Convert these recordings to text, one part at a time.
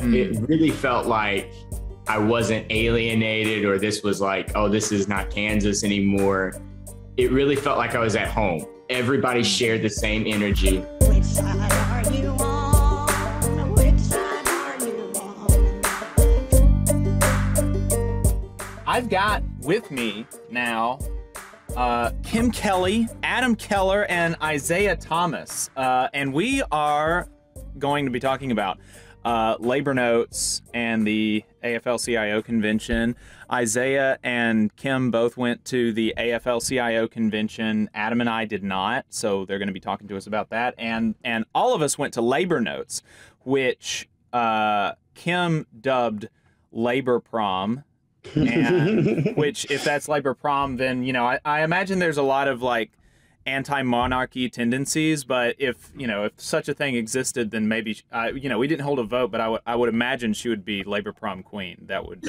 It really felt like I wasn't alienated, or this was like, oh, this is not Kansas anymore. It really felt like I was at home. Everybody shared the same energy. Which side are you on? Which side are you on? I've got with me now Kim Kelly, Adam Keller, and Isaiah Thomas. And we are going to be talking about labor notes and the AFLCIO convention. Isaiah and Kim both went to the AFLCIO convention. Adam and I did not, so they're going to be talking to us about that. And all of us went to labor notes, which Kim dubbed labor prom. And which, if that's labor prom, then, you know, I imagine there's a lot of like anti-monarchy tendencies, but if such a thing existed, then maybe we didn't hold a vote, but I would imagine she would be labor prom queen. That would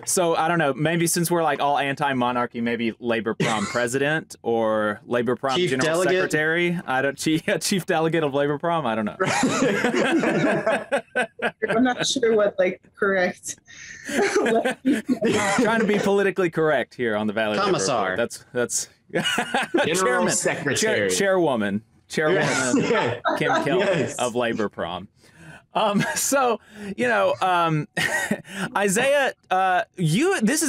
so I don't know, maybe since we're like all anti-monarchy, maybe labor prom president or labor prom chief general delegate. Secretary. Chief delegate of labor prom. I don't know. I'm not sure what like correct. Trying to be politically correct here on the Valley Labor Commissar. Report. That's General Secretary. Chairwoman Yes. Kim Kelly Yes. of Labor Prom. So, Isaiah, this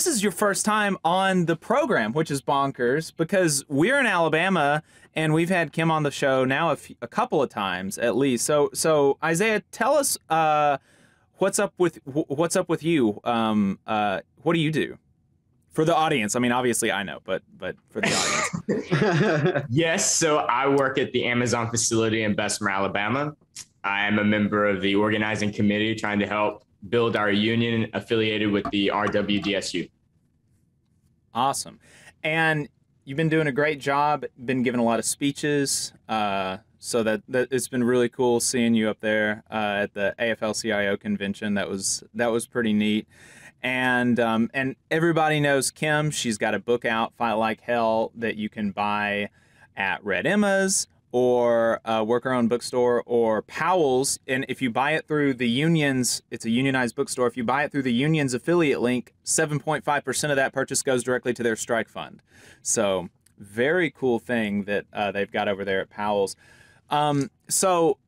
is your first time on the program, which is bonkers because we're in Alabama and we've had Kim on the show now a couple of times at least. So Isaiah, tell us what's up with you. What do you do? For the audience, I mean, obviously I know, but for the audience. Yes, so I work at the Amazon facility in Bessemer, Alabama. I am a member of the organizing committee trying to help build our union affiliated with the RWDSU. Awesome. And you've been doing a great job, been giving a lot of speeches, so that it's been really cool seeing you up there at the AFL-CIO convention. That was pretty neat. And everybody knows Kim. She's got a book out, Fight Like Hell, that you can buy at Red Emma's or Work Our Own Bookstore or Powell's. And if you buy it through the union's, it's a unionized bookstore. If you buy it through the union's affiliate link, 7.5% of that purchase goes directly to their strike fund. So very cool thing that they've got over there at Powell's. So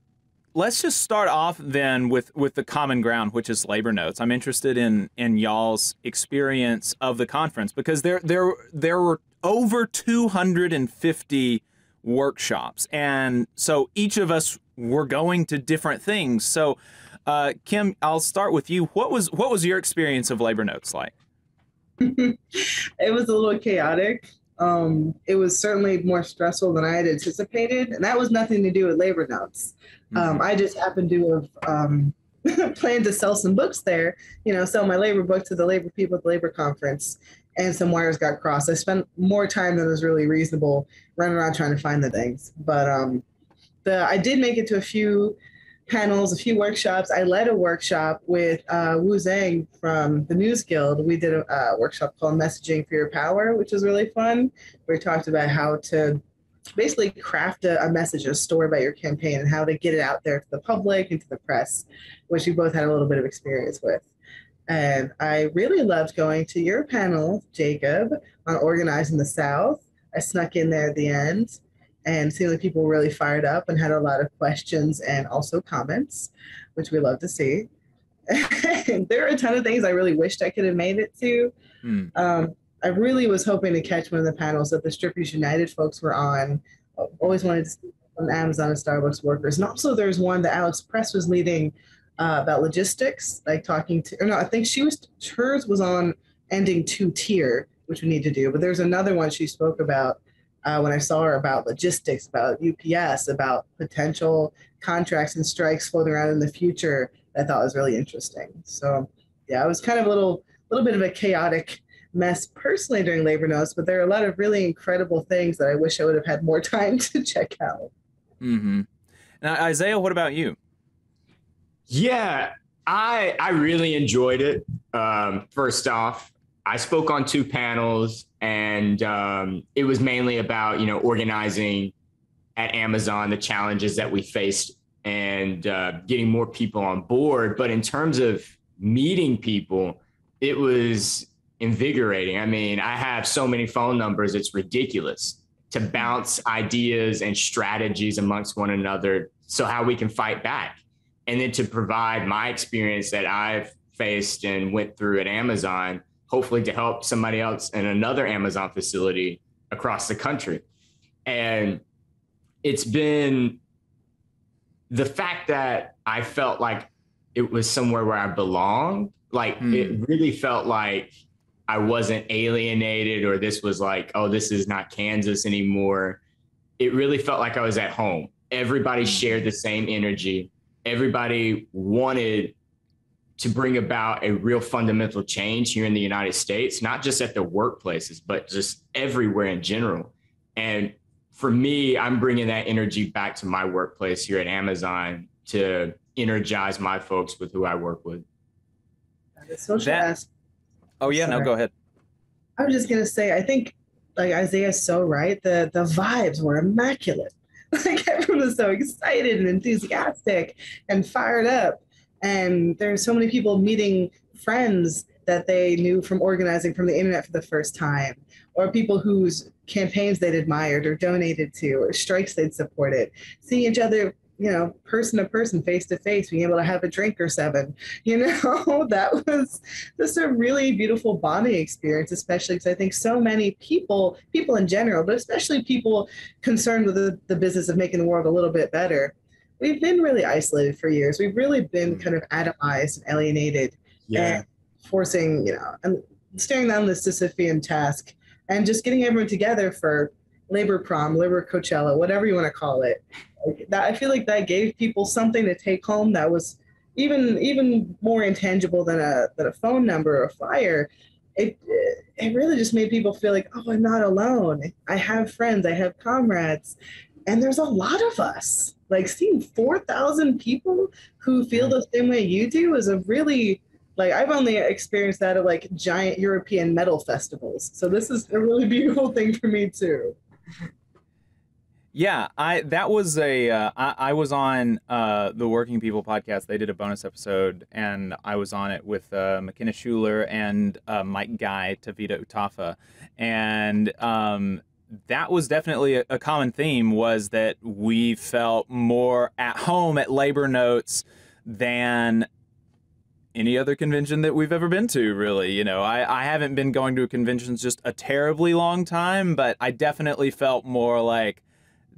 let's just start off then with the common ground, which is labor notes. I'm interested in y'all's experience of the conference because there were over 250 workshops, and so each of us were going to different things. So, Kim, I'll start with you. What was your experience of labor notes like? It was a little chaotic. It was certainly more stressful than I had anticipated, and that was nothing to do with labor notes. I just happened to have planned to sell some books there, sell my labor book to the labor people at the labor conference, and some wires got crossed. I spent more time than was really reasonable running around trying to find the things. But I did make it to a few panels, a few workshops. I led a workshop with Wu Zhang from the News Guild. We did a workshop called Messaging for Your Power, which was really fun. We talked about how to basically craft a message, a story about your campaign and how to get it out there to the public and to the press, which we both had a little bit of experience with. And I really loved going to your panel, Jacob, on organizing the South. I snuck in there at the end and seeing that people were really fired up and had a lot of questions and also comments, which we love to see. And there are a ton of things I really wished I could have made it to. I really was hoping to catch one of the panels that the Strippers United folks were on. Always wanted to see on Amazon and Starbucks workers. And also there's one that Alex Press was leading about logistics, like talking to, or no, I think hers was on ending two-tier, which we need to do. But there's another one she spoke about when I saw her about logistics, about UPS, about potential contracts and strikes floating around in the future that I thought was really interesting. So yeah, it was kind of a little bit of a chaotic mess personally during labor notes, but there are a lot of really incredible things that I wish I would have had more time to check out. Mm-hmm. Now, Isaiah, what about you? Yeah, I really enjoyed it. First off, I spoke on 2 panels, and it was mainly about, organizing at Amazon, the challenges that we faced and getting more people on board. But in terms of meeting people, it was invigorating. I mean, I have so many phone numbers, it's ridiculous, to bounce ideas and strategies amongst one another, so how we can fight back. And then to provide my experience that I've faced and went through at Amazon, hopefully to help somebody else in another Amazon facility across the country. And it's been the fact that I felt like it was somewhere where I belonged. Like it really felt like I wasn't alienated, or this was like, oh, this is not Kansas anymore. It really felt like I was at home. Everybody shared the same energy. Everybody wanted to bring about a real fundamental change here in the United States, not just at the workplaces, but just everywhere in general. And for me, I'm bringing that energy back to my workplace here at Amazon to energize my folks with who I work with. Oh yeah, no, go ahead. I was just gonna say, I think like Isaiah's so right. The vibes were immaculate. Like everyone was so excited and enthusiastic and fired up. And there's so many people meeting friends that they knew from organizing from the internet for the first time, or people whose campaigns they'd admired or donated to, or strikes they'd supported, seeing each other, you know, person to person, face to face, being able to have a drink or seven, you know, that was just a really beautiful bonding experience, especially because I think so many people in general, but especially people concerned with the business of making the world a little bit better, we've been really isolated for years. We've really been kind of atomized and alienated, and forcing, you know, and staring down the Sisyphean task and just getting everyone together for Labor Prom, Labor Coachella, whatever you want to call it. That, I feel like that gave people something to take home that was even more intangible than a phone number or a flyer. It really just made people feel like, oh, I'm not alone. I have friends, I have comrades, and there's a lot of us. Like seeing 4,000 people who feel the same way you do is a really, like, I've only experienced that at like giant European metal festivals. So this is a really beautiful thing for me too. Yeah, I was on the Working People podcast. They did a bonus episode, and I was on it with McKenna Schuler and Mike Guy, Tavita Utafa, and that was definitely a common theme, was that we felt more at home at Labor Notes than any other convention that we've ever been to, really. You know, I haven't been going to conventions just a terribly long time, but I definitely felt more like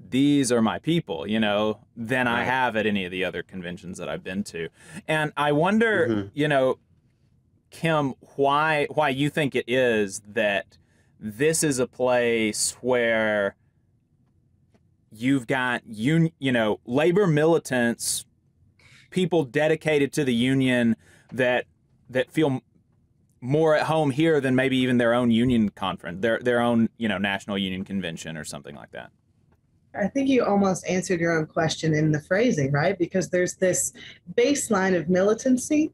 these are my people, you know, than I have at any of the other conventions that I've been to. And I wonder, you know, Kim, why you think it is that this is a place where you've got, you know, labor militants, people dedicated to the union that feel more at home here than maybe even their own union conference, their own, you know, national union convention or something like that. I think you almost answered your own question in the phrasing, right? Because there's this baseline of militancy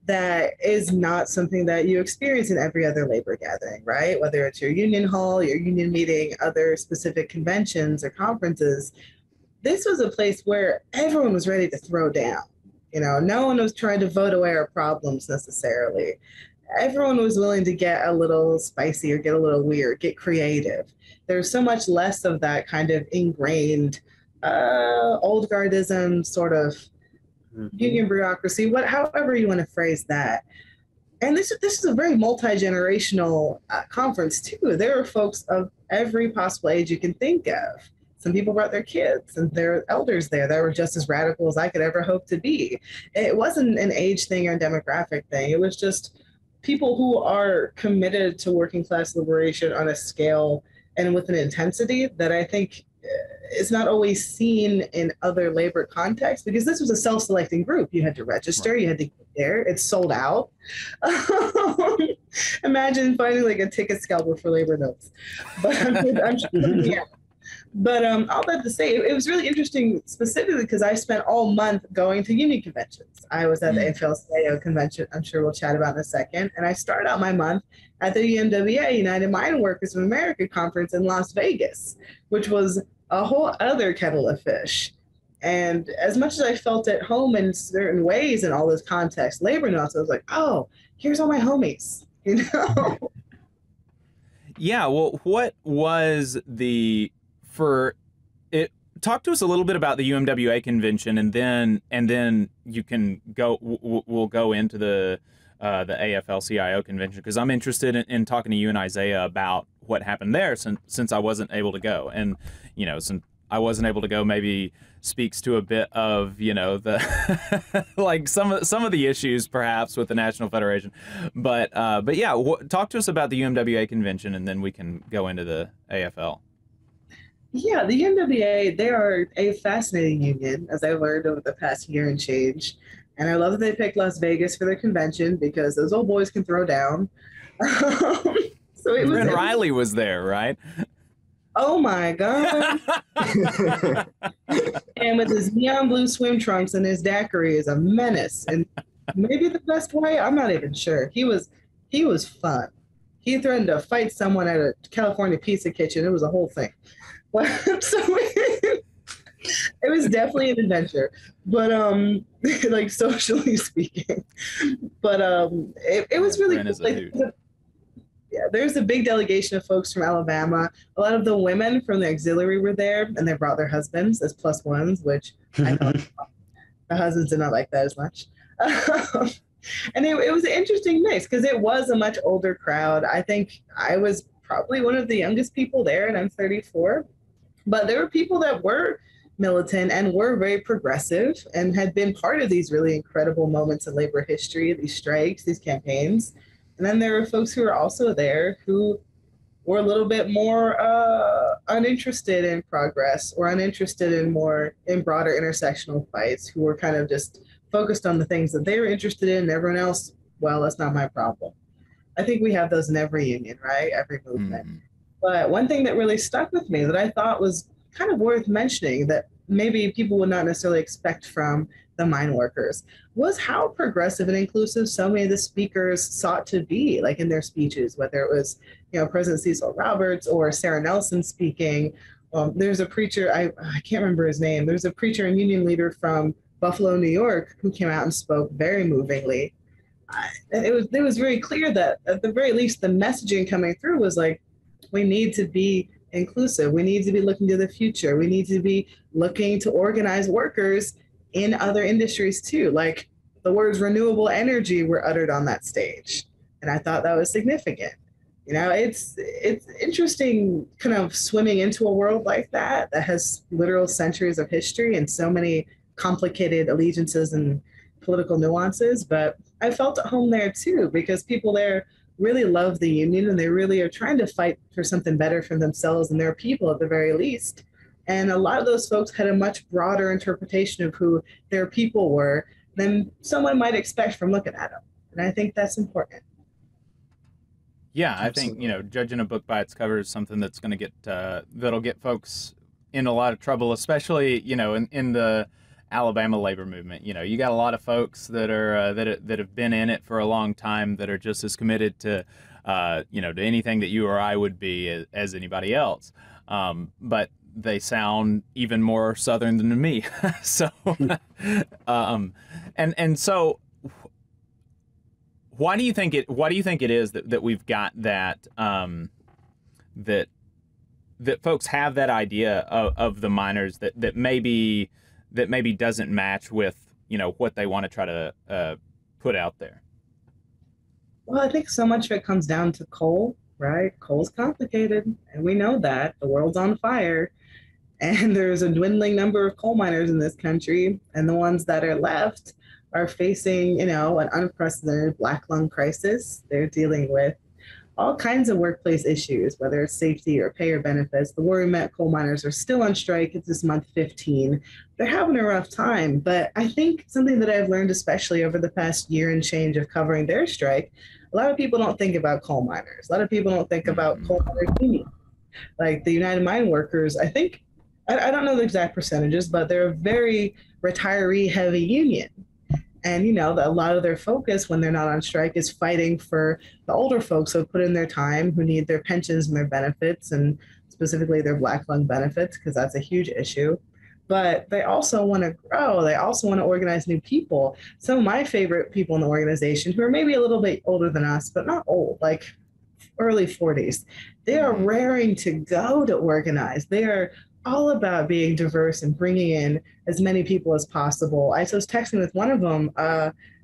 that is not something that you experience in every other labor gathering, right? Whether it's your union hall, your union meeting, other specific conventions or conferences. This was a place where everyone was ready to throw down. You know, no one was trying to vote away our problems necessarily. Everyone was willing to get a little spicy or get a little weird, get creative. There's so much less of that kind of ingrained old guardism, sort of union bureaucracy, however you want to phrase that. And this is a very multi-generational conference too. There are folks of every possible age you can think of. Some people brought their kids and their elders there that were just as radical as I could ever hope to be. It wasn't an age thing or a demographic thing. It was just people who are committed to working class liberation on a scale and with an intensity that I think is not always seen in other labor contexts, because this was a self-selecting group. You had to register, you had to get there, it's sold out. Imagine finding like a ticket scalper for Labor Notes. But I'm sure, yeah. But all that to say, it was really interesting specifically because I spent all month going to union conventions. I was at the AFLCIO convention, I'm sure we'll chat about in a second. And I started out my month at the UMWA, United Mine Workers of America conference in Las Vegas, which was a whole other kettle of fish. And as much as I felt at home in certain ways in all those contexts, labor notes, I was like, oh, here's all my homies, you know? Yeah. Well, what was for it? Talk to us a little bit about the UMWA convention, and then you can go. We'll go into the AFLCIO convention, because I'm interested in talking to you and Isaiah about what happened there, since I wasn't able to go, and since I wasn't able to go, maybe speaks to a bit of the like some of the issues perhaps with the National Federation, but yeah, talk to us about the UMWA convention, and then we can go into the AFL. Yeah, the UMWA, they are a fascinating union, as I've learned over the past year and change. And I love that they picked Las Vegas for their convention, because those old boys can throw down. So and Riley was there, right? Oh my God. And with his neon blue swim trunks and his daiquiri is a menace. And maybe the best way, I'm not even sure. He was fun. He threatened to fight someone at a California pizza kitchen. It was a whole thing. So it was definitely an adventure, but like socially speaking. But it was really cool. Yeah, there's a big delegation of folks from Alabama. A lot of the women from the auxiliary were there, and they brought their husbands as plus ones, which I know the husbands did not like that as much. And it was an interesting mix, because it was a much older crowd. I think I was probably one of the youngest people there, and I'm 34. But there were people that were militant and were very progressive and had been part of these really incredible moments in labor history, these strikes, these campaigns. And then there were folks who were also there who were a little bit more uninterested in progress, or uninterested in broader intersectional fights, who were kind of just focused on the things that they were interested in, and everyone else, well, that's not my problem. I think we have those in every union, right? Every movement. Mm-hmm. But one thing that really stuck with me that I thought was kind of worth mentioning, that maybe people would not necessarily expect from the mine workers, was how progressive and inclusive so many of the speakers sought to be, like in their speeches, whether it was, President Cecil Roberts or Sarah Nelson speaking. There's a preacher, I can't remember his name. There's a preacher and union leader from Buffalo, New York, who came out and spoke very movingly. It was very clear that at the very least, the messaging coming through was like, we need to be inclusive. We need to be looking to the future. We need to be looking to organize workers in other industries too. Like the words renewable energy were uttered on that stage. And I thought that was significant. It's interesting kind of swimming into a world like that has literal centuries of history and so many complicated allegiances and political nuances. But I felt at home there too, because people there really love the union, and they really are trying to fight for something better for themselves and their people at the very least. And a lot of those folks had a much broader interpretation of who their people were than someone might expect from looking at them. And I think that's important. Yeah, I think, judging a book by its cover is something that's going to get, that'll get folks in a lot of trouble, especially, in the Alabama labor movement. You got a lot of folks that are that have been in it for a long time, that are just as committed to to anything that you or I would be as anybody else, but they sound even more Southern than me. So and so why do you think it is that we've got that that folks have that idea of the miners that maybe doesn't match with what they want to try to put out there? Well, I think so much of it comes down to coal, right? Coal's complicated, and we know that the world's on fire, and there's a dwindling number of coal miners in this country, and the ones that are left are facing, an unprecedented black lung crisis. They're dealing with all kinds of workplace issues, whether it's safety or pay or benefits. The Warrior Met coal miners are still on strike. It's this month 15. They're having a rough time. But I think something that I've learned, especially over the past year and change of covering their strike, a lot of people don't think about coal miners. A lot of people don't think about coal miners unions. Like the United Mine Workers, I think, I don't know the exact percentages, but they're a very retiree heavy union. And, a lot of their focus when they're not on strike is fighting for the older folks who put in their time, who need their pensions and their benefits, and specifically their black lung benefits, because that's a huge issue. but they also want to grow. They also want to organize new people. Some of my favorite people in the organization, who are maybe a little bit older than us, but not old, like early 40s, they are raring to go to organize. They are all about being diverse and bringing in as many people as possible. I was texting with one of them,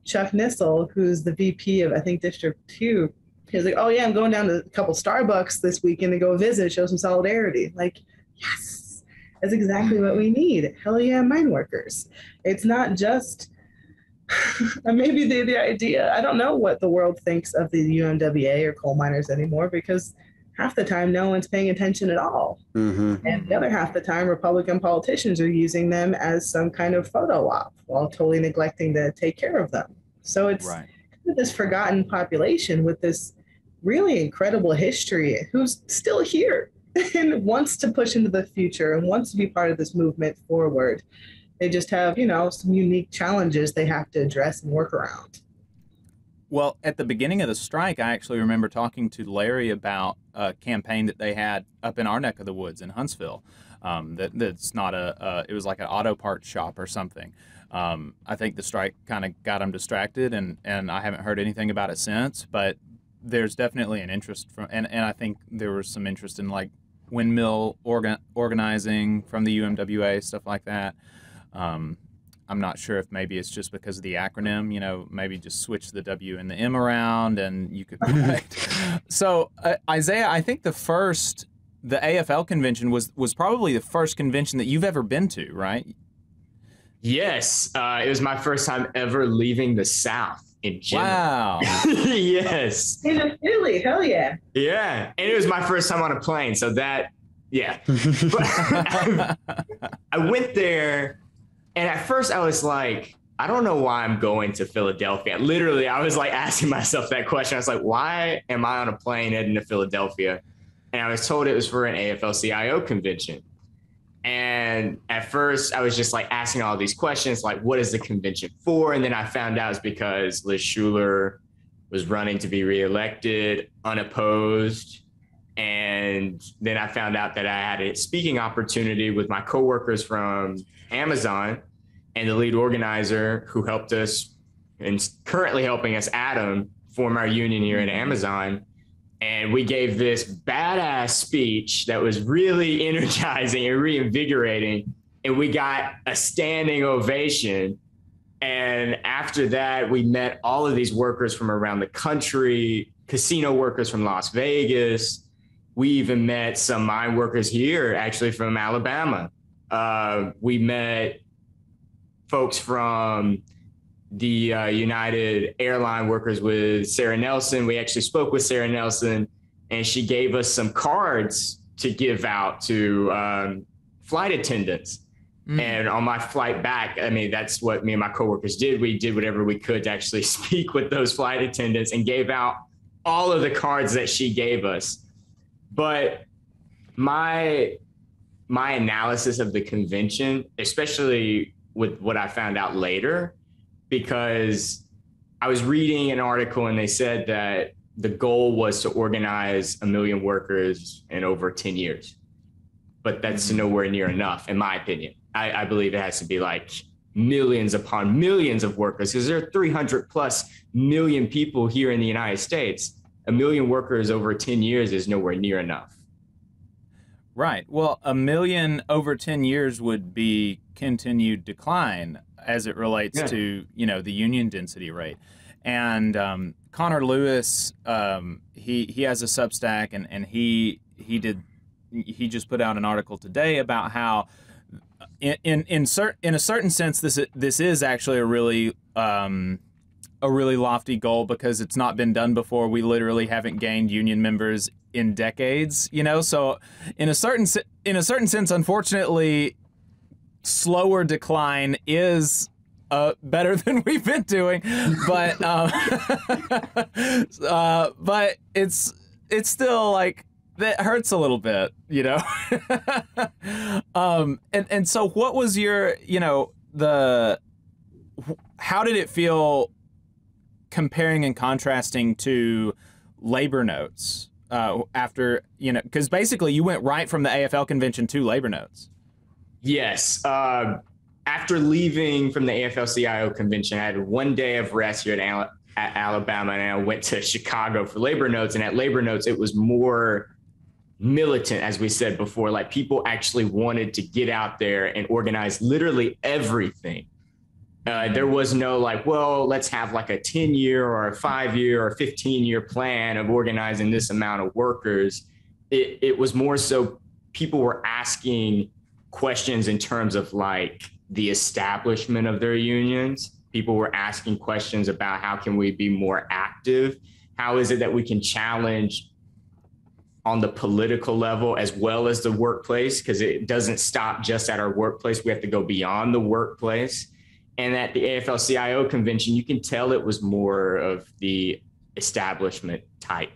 Chuck Nissel, who's the VP of, I think, District 2. He was like, oh, yeah, I'm going down to a couple Starbucks this weekend to go visit, show some solidarity. Like, yes, that's exactly what we need. Hell yeah, mine workers. It's not just maybe the idea. I don't know what the world thinks of the UMWA or coal miners anymore, because half the time no one's paying attention at all. And the other half the time, Republican politicians are using them as some kind of photo op while totally neglecting to take care of them. So it's this forgotten population with this really incredible history who's still here and wants to push into the future and wants to be part of this movement forward. They just have, you know, some unique challenges they have to address and work around. Well, at the beginning of the strike, I actually remember talking to Larry about a campaign that they had up in our neck of the woods in Huntsville. That's not it was like an auto parts shop or something. I think the strike kind of got them distracted, and I haven't heard anything about it since. But there's definitely an interest from, and I think there was some interest in like windmill organizing from the UMWA, stuff like that. I'm not sure if maybe it's just because of the acronym, you know, maybe just switch the W and the M around and you could connect. So Isaiah, I think the AFL convention was probably the first convention that you've ever been to, right? Yes. It was my first time ever leaving the South in general. Wow. Yes. In Philly, hell yeah. Yeah. And it was my first time on a plane. So that, yeah. I went there. And at first I was like, I don't know why I'm going to Philadelphia. Literally, I was like asking myself that question. I was like, why am I on a plane heading to Philadelphia? And I was told it was for an AFL-CIO convention. And at first I was just like asking all these questions, like, what is the convention for? And then I found out it's because Liz Schuler was running to be reelected unopposed. And then I found out that I had a speaking opportunity with my coworkers from Amazon and the lead organizer who helped us and currently helping us, Adam, form our union here at Amazon. And we gave this badass speech that was really energizing and reinvigorating. And we got a standing ovation. And after that, we met all of these workers from around the country, casino workers from Las Vegas. We even met some mine workers here, actually from Alabama. We met folks from the United Airline workers with Sarah Nelson. We actually spoke with Sarah Nelson, and she gave us some cards to give out to flight attendants. And on my flight back, I mean, that's what me and my coworkers did. We did whatever we could to actually speak with those flight attendants and gave out all of the cards that she gave us. But my analysis of the convention, especially with what I found out later, because I was reading an article and they said that the goal was to organize 1 million workers in over 10 years. But that's nowhere near enough, in my opinion. I believe it has to be like millions upon millions of workers, because there are 300 plus million people here in the United States. 1 million workers over 10 years is nowhere near enough. Right. Well, 1 million over 10 years would be continued decline as it relates to, you know, the union density rate. And Connor Lewis, he has a Substack, and he just put out an article today about how in a certain sense this is actually a really lofty goal, because it's not been done before. We literally haven't gained union members in decades, you know. So in a certain sense, unfortunately, slower decline is better than we've been doing, but but it's still like, that hurts a little bit, you know. And so what was your, you know, how did it feel comparing and contrasting to labor notes after, you know, because basically you went right from the AFL convention to labor notes. Yes. After leaving from the AFL-CIO convention, I had 1 day of rest here at Alabama, and I went to Chicago for Labor Notes. And at Labor Notes, it was more militant, as we said before. Like, people actually wanted to get out there and organize literally everything. There was no like, well, let's have like a 10-year or a 5-year or 15-year plan of organizing this amount of workers. It was more so people were asking questions in terms of like the establishment of their unions. People were asking questions about how can we be more active? How is it that we can challenge on the political level as well as the workplace? Because it doesn't stop just at our workplace. We have to go beyond the workplace. And at the AFL-CIO convention, you can tell it was more of the establishment type,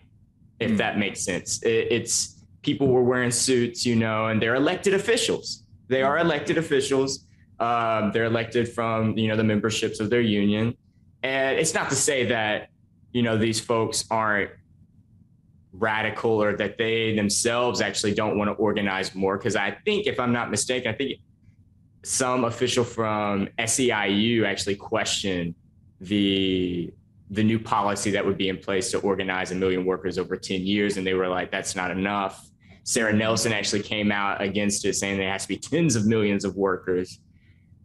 if that makes sense. It's people were wearing suits, and they're elected officials. They are elected officials. They're elected from, the memberships of their union. And it's not to say that, these folks aren't radical or that they themselves actually don't want to organize more. Because I think, if I'm not mistaken, I think some official from SEIU actually questioned the new policy that would be in place to organize 1 million workers over 10 years. And they were like, that's not enough. Sarah Nelson actually came out against it, saying there has to be tens of millions of workers.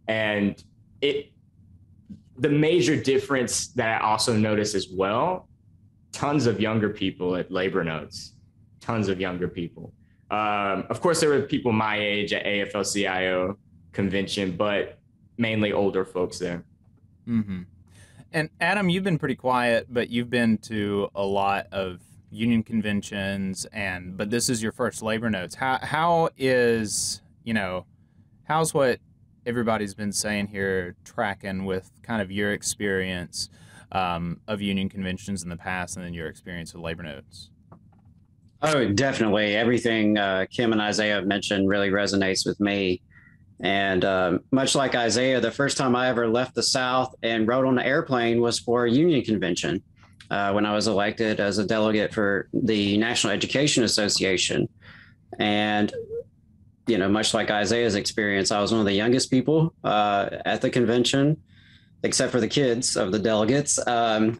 And the major difference that I also noticed as well, tons of younger people at Labor Notes, tons of younger people. Of course, there were people my age at AFL-CIO convention, but mainly older folks there. Mm-hmm. And Adam, you've been pretty quiet, but you've been to a lot of union conventions, but this is your first Labor Notes. How's what everybody's been saying here tracking with kind of your experience of union conventions in the past and then your experience with Labor Notes? Oh, definitely. Everything Kim and Isaiah have mentioned really resonates with me. And much like Isaiah, the first time I ever left the South and rode on an airplane was for a union convention when I was elected as a delegate for the National Education Association. And, much like Isaiah's experience, I was one of the youngest people at the convention, except for the kids of the delegates. And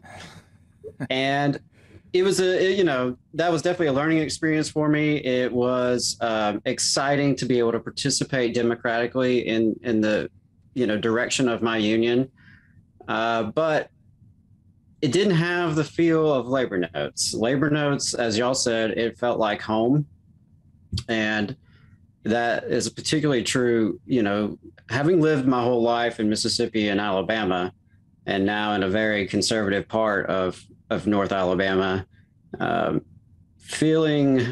it was that was definitely a learning experience for me. It was exciting to be able to participate democratically in the, direction of my union. But it didn't have the feel of Labor Notes. Labor Notes, as y'all said, it felt like home. And that is particularly true, having lived my whole life in Mississippi and Alabama, and now in a very conservative part of North Alabama, feeling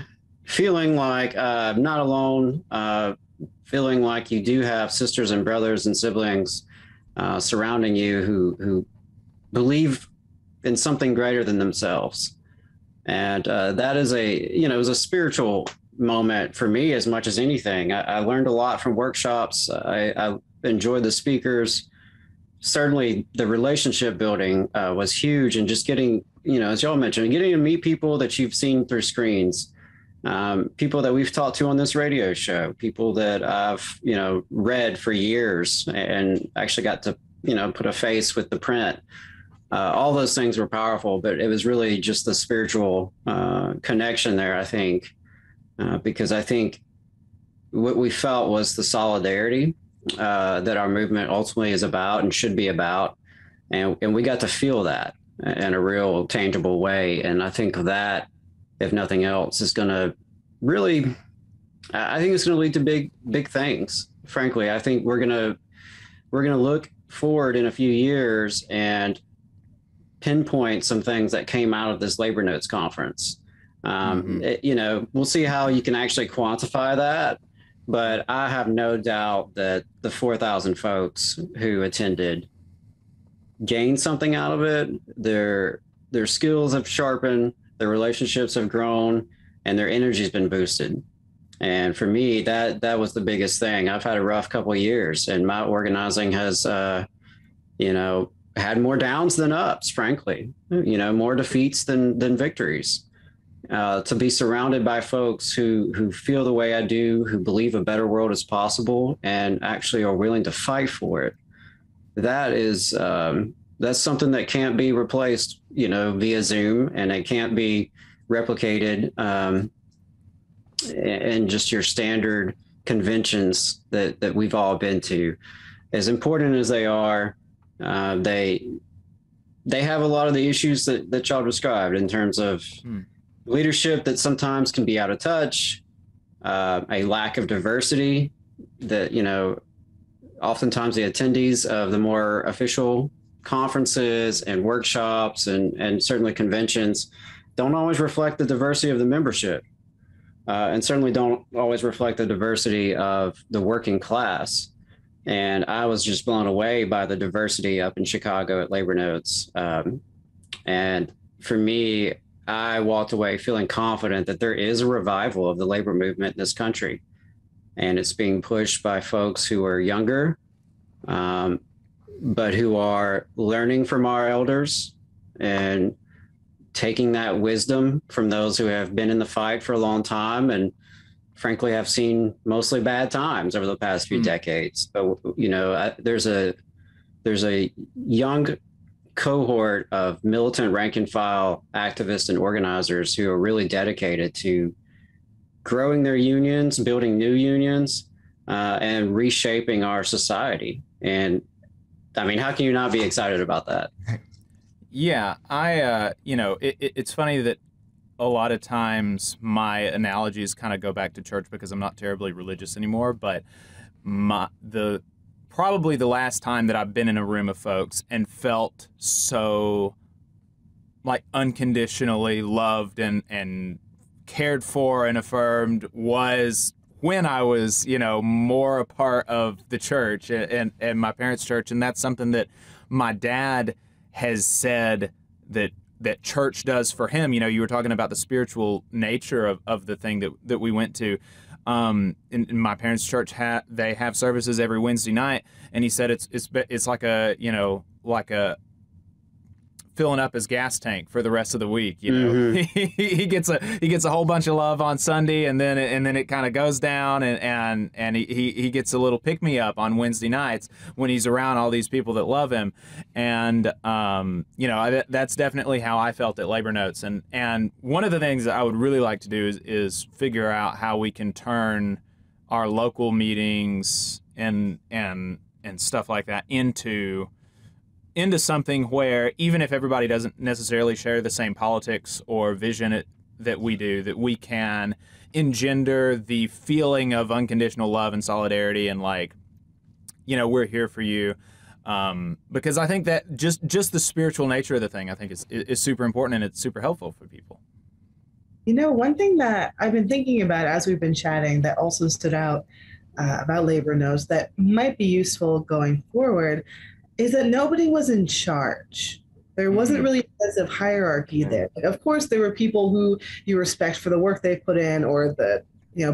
like not alone, feeling like you do have sisters and brothers and siblings surrounding you who believe in something greater than themselves. And that is it was a spiritual moment for me as much as anything. I learned a lot from workshops. I enjoyed the speakers. Certainly the relationship building was huge, and just getting, as y'all mentioned, getting to meet people that you've seen through screens, people that we've talked to on this radio show, people that I've, read for years and actually got to, put a face with the print. All those things were powerful, but it was really just the spiritual connection there, I think, because I think what we felt was the solidarity that our movement ultimately is about and should be about. And we got to feel that in a real tangible way. And I think that, if nothing else, is going to really, I think it's going to lead to big things. Frankly, I think we're going to look forward in a few years and pinpoint some things that came out of this Labor Notes conference. We'll see how you can actually quantify that. But I have no doubt that the 4,000 folks who attended gained something out of it. Their skills have sharpened, their relationships have grown, and their energy's been boosted. And for me, that was the biggest thing. I've had a rough couple of years, and my organizing has, had more downs than ups, frankly. More defeats than victories. to be surrounded by folks who feel the way I do, who believe a better world is possible, and actually are willing to fight for it. That is that's something that can't be replaced, via Zoom, and it can't be replicated in just your standard conventions that we've all been to. As important as they are, they have a lot of the issues that y'all described in terms of leadership that sometimes can be out of touch, a lack of diversity that, oftentimes the attendees of the more official conferences and workshops and certainly conventions don't always reflect the diversity of the membership, and certainly don't always reflect the diversity of the working class. And I was just blown away by the diversity up in Chicago at Labor Notes. And for me, I walked away feeling confident that there is a revival of the labor movement in this country. And it's being pushed by folks who are younger, but who are learning from our elders and taking that wisdom from those who have been in the fight for a long time and frankly have seen mostly bad times over the past few decades. But, there's a young cohort of militant rank and file activists and organizers who are really dedicated to growing their unions, building new unions, and reshaping our society. And I mean, how can you not be excited about that? Yeah, it's funny that a lot of times my analogies kind of go back to church because I'm not terribly religious anymore, but probably the last time that I've been in a room of folks and felt so like unconditionally loved and cared for and affirmed was when I was, more a part of the church and my parents' church. And that's something that my dad has said that church does for him. You were talking about the spiritual nature of the thing that we went to. In my parents' church, they have services every Wednesday night, and he said it's like a filling up his gas tank for the rest of the week. He gets a whole bunch of love on Sunday, and then it kind of goes down, and he gets a little pick me up on Wednesday nights when he's around all these people that love him, and that's definitely how I felt at Labor Notes. And one of the things that I would really like to do is figure out how we can turn our local meetings and stuff like that into something where even if everybody doesn't necessarily share the same politics or vision that we do, that we can engender the feeling of unconditional love and solidarity and we're here for you. Because I think that just the spiritual nature of the thing, I think is super important, and it's super helpful for people. One thing that I've been thinking about as we've been chatting that also stood out about Labor Notes that might be useful going forward is that nobody was in charge. There wasn't really a sense of hierarchy there. Of course, there were people who you respect for the work they've put in or the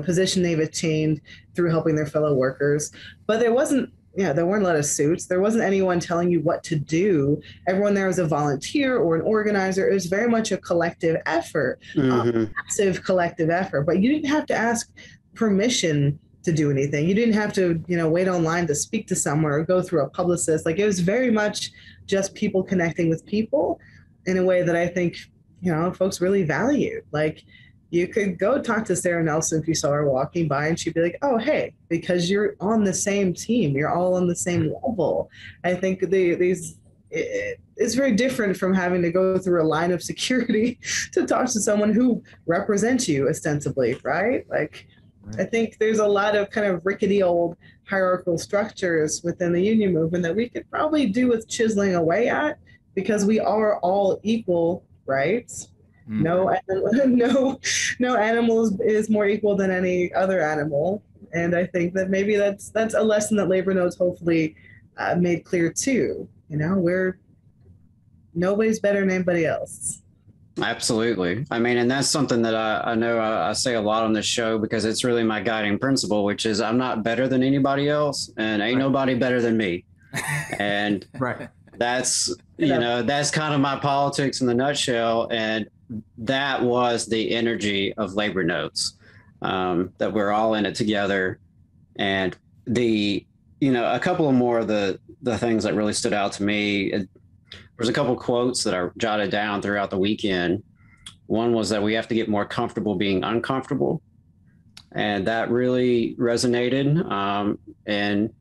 position they've attained through helping their fellow workers. But there wasn't, there weren't a lot of suits. There wasn't anyone telling you what to do. Everyone there was a volunteer or an organizer. It was very much a collective effort, massive collective effort. But you didn't have to ask permission to do anything. You didn't have to, wait online to speak to someone or go through a publicist. It was very much just people connecting with people in a way that I think, folks really valued. You could go talk to Sarah Nelson if you saw her walking by and she'd be like, oh, hey, because you're on the same team. You're all on the same level. I think it's very different from having to go through a line of security to talk to someone who represents you ostensibly, right? I think there's a lot of kind of rickety old hierarchical structures within the union movement that we could probably do with chiseling away at because we are all equal, right? No animal is more equal than any other animal. And I think that maybe that's a lesson that Labor Notes hopefully made clear too. Nobody's better than anybody else. Absolutely. I mean, and that's something that I know I say a lot on this show because it's really my guiding principle, which is I'm not better than anybody else and ain't nobody better than me. And that's, that's kind of my politics in the nutshell. And that was the energy of Labor Notes, that we're all in it together. And a couple of more of the things that really stood out to me, there's a couple quotes that I jotted down throughout the weekend. One was that we have to get more comfortable being uncomfortable. And that really resonated. And,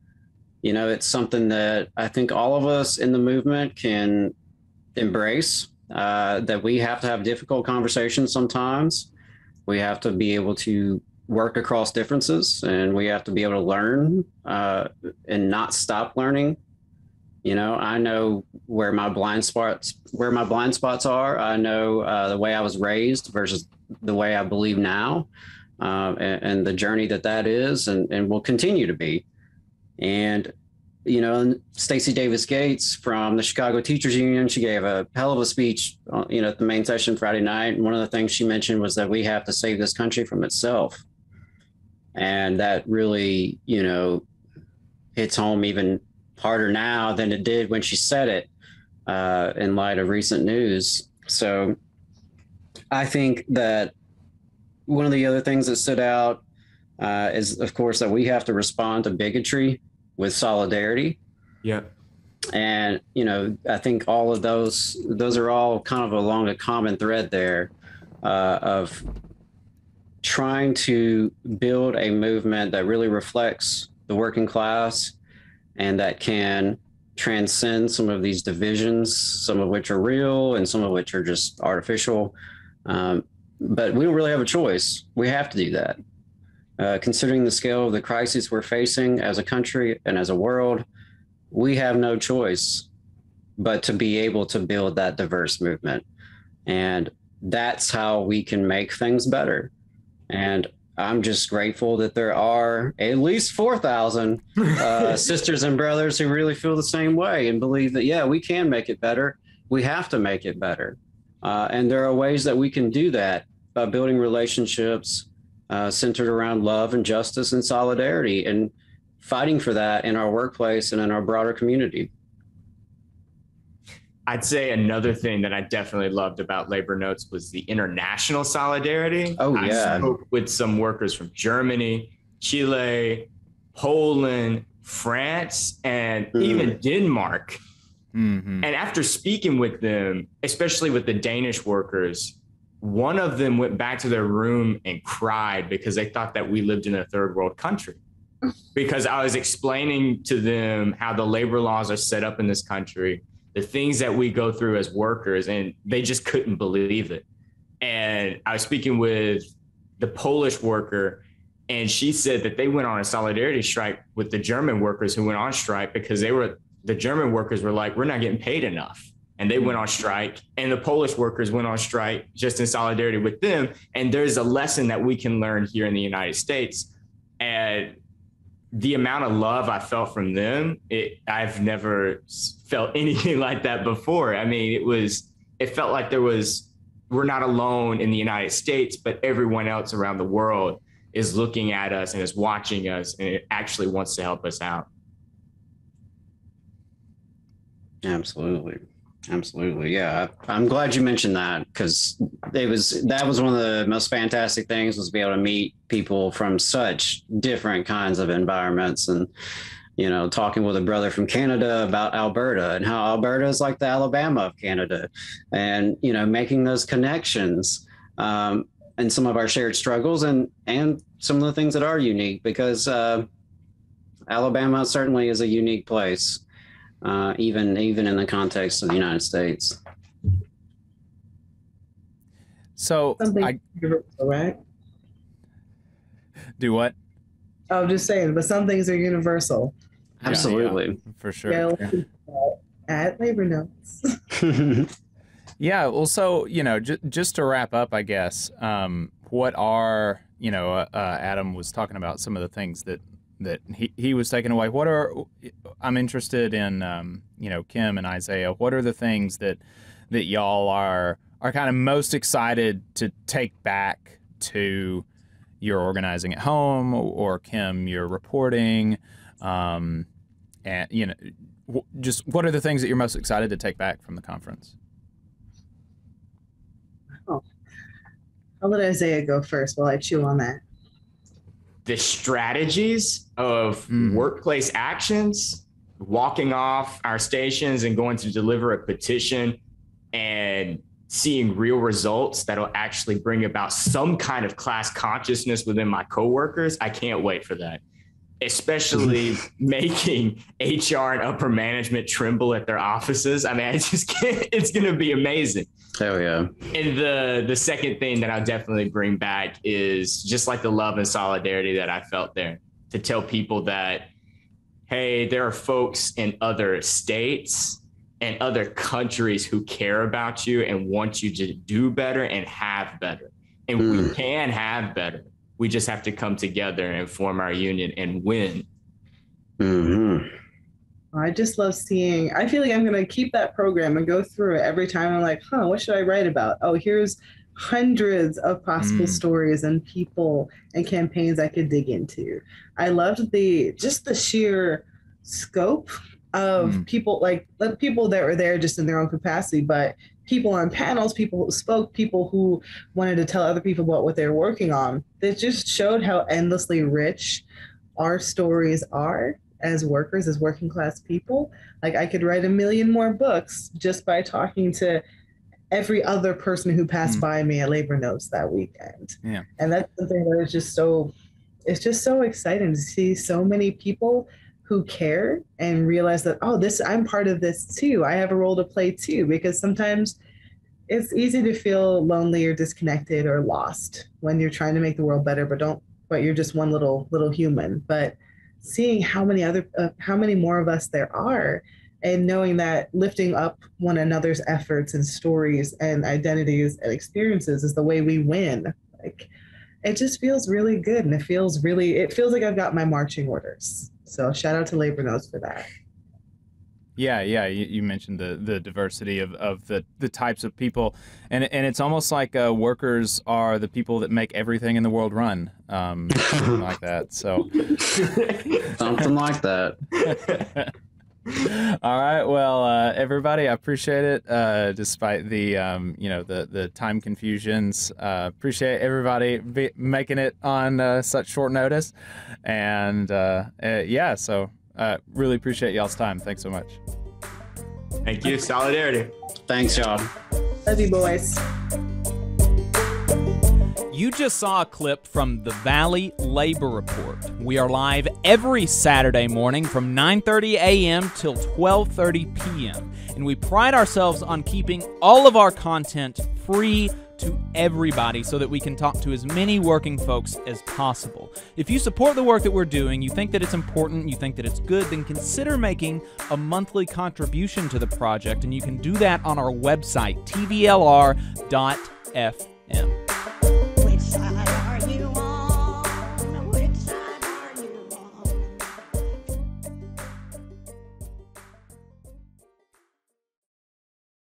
it's something that I think all of us in the movement can embrace, that we have to have difficult conversations sometimes. We have to be able to work across differences, and we have to be able to learn and not stop learning. I know where my blind spots are. I know the way I was raised versus the way I believe now, and the journey that is and will continue to be. And Stacey Davis Gates from the Chicago Teachers Union, she gave a hell of a speech at the main session Friday night, and one of the things she mentioned was that we have to save this country from itself. And that really hits home even harder now than it did when she said it, in light of recent news. So I think that one of the other things that stood out is, of course, that we have to respond to bigotry with solidarity. Yeah. And, I think all of those are all kind of along a common thread there, of trying to build a movement that really reflects the working class and that can transcend some of these divisions, some of which are real and some of which are just artificial. But we don't really have a choice. We have to do that. Considering the scale of the crisis we're facing as a country and as a world, we have no choice but to be able to build that diverse movement. And that's how we can make things better. And I'm just grateful that there are at least 4,000 sisters and brothers who really feel the same way and believe that, yeah, we can make it better. We have to make it better. And there are ways that we can do that by building relationships centered around love and justice and solidarity, and fighting for that in our workplace and in our broader community. I'd say another thing that I definitely loved about Labor Notes was the international solidarity. Oh, yeah. I spoke with some workers from Germany, Chile, Poland, France, and even Denmark. Mm-hmm. And after speaking with them, especially with the Danish workers, one of them went back to their room and cried because they thought that we lived in a third world country. Because I was explaining to them how the labor laws are set up in this country, the things that we go through as workers, and they just couldn't believe it. And I was speaking with the Polish worker, and she said that they went on a solidarity strike with the German workers who went on strike because the German workers were like, we're not getting paid enough. And they went on strike, and the Polish workers went on strike just in solidarity with them. And there's a lesson that we can learn here in the United States. And the amount of love I felt from them, I've never felt anything like that before. I mean, it felt like we're not alone in the United States, but everyone else around the world is looking at us and is watching us, and it actually wants to help us out. Absolutely. Yeah. I'm glad you mentioned that, because that was one of the most fantastic things, was to be able to meet people from such different kinds of environments. And, talking with a brother from Canada about Alberta and how Alberta is like the Alabama of Canada, and, making those connections, and some of our shared struggles and some of the things that are unique, because Alabama certainly is a unique place. Even in the context of the United States. So Something universal, right? Do what? I'm just saying, but some things are universal. Absolutely. Yeah, for sure. Yeah, at Labor Notes. Yeah. Well, so, just to wrap up, I guess, what are, Adam was talking about some of the things that he was taking away. I'm interested in, Kim and Isaiah, what are the things that y'all are kind of most excited to take back to your organizing at home, or Kim, your reporting, and, just what are the things that you're most excited to take back from the conference? Oh, I'll let Isaiah go first while I chew on that. The strategies of workplace actions, walking off our stations and going to deliver a petition and seeing real results that'll actually bring about some kind of class consciousness within my coworkers. I can't wait for that. Especially making HR and upper management tremble at their offices. I mean, I just can't, it's going to be amazing. Hell yeah. And the second thing that I'll definitely bring back is just like the love and solidarity that I felt there, to tell people that, hey, there are folks in other states and other countries who care about you and want you to do better and have better. And we can have better. We just have to come together and form our union and win. I just love seeing, I feel like I'm going to keep that program and go through it every time. I'm like, what should I write about? Oh, here's hundreds of possible stories and people and campaigns I could dig into. I loved just the sheer scope of people, like the people that were there just in their own capacity, but people on panels, people who spoke, people who wanted to tell other people about what they're working on. That just showed how endlessly rich our stories are as workers, as working class people. Like I could write a million more books just by talking to every other person who passed by me at Labor Notes that weekend. Yeah. And that's something that is just so, it's just so exciting to see so many people who care and realize that, oh, I'm part of this too. I have a role to play too, because sometimes it's easy to feel lonely or disconnected or lost when you're trying to make the world better, but you're just one little human. But seeing how many more of us there are, and knowing that lifting up one another's efforts and stories and identities and experiences is the way we win. Like, it just feels really good. And it feels like I've got my marching orders. So shout out to Labor Notes for that. Yeah. You mentioned the diversity of the types of people, and it's almost like workers are the people that make everything in the world run, something like that. So something like that. All right. Well, everybody, I appreciate it. Despite the the time confusions, appreciate everybody making it on such short notice, and so. Really appreciate y'all's time. Thanks so much. Thank you. Solidarity. Thanks, y'all. Love you, boys. You just saw a clip from the Valley Labor Report. We are live every Saturday morning from 9:30 a.m. till 12:30 p.m. And we pride ourselves on keeping all of our content free to everybody so that we can talk to as many working folks as possible. If you support the work that we're doing, you think that it's important, you think that it's good, then consider making a monthly contribution to the project, and you can do that on our website, tvlr.fm.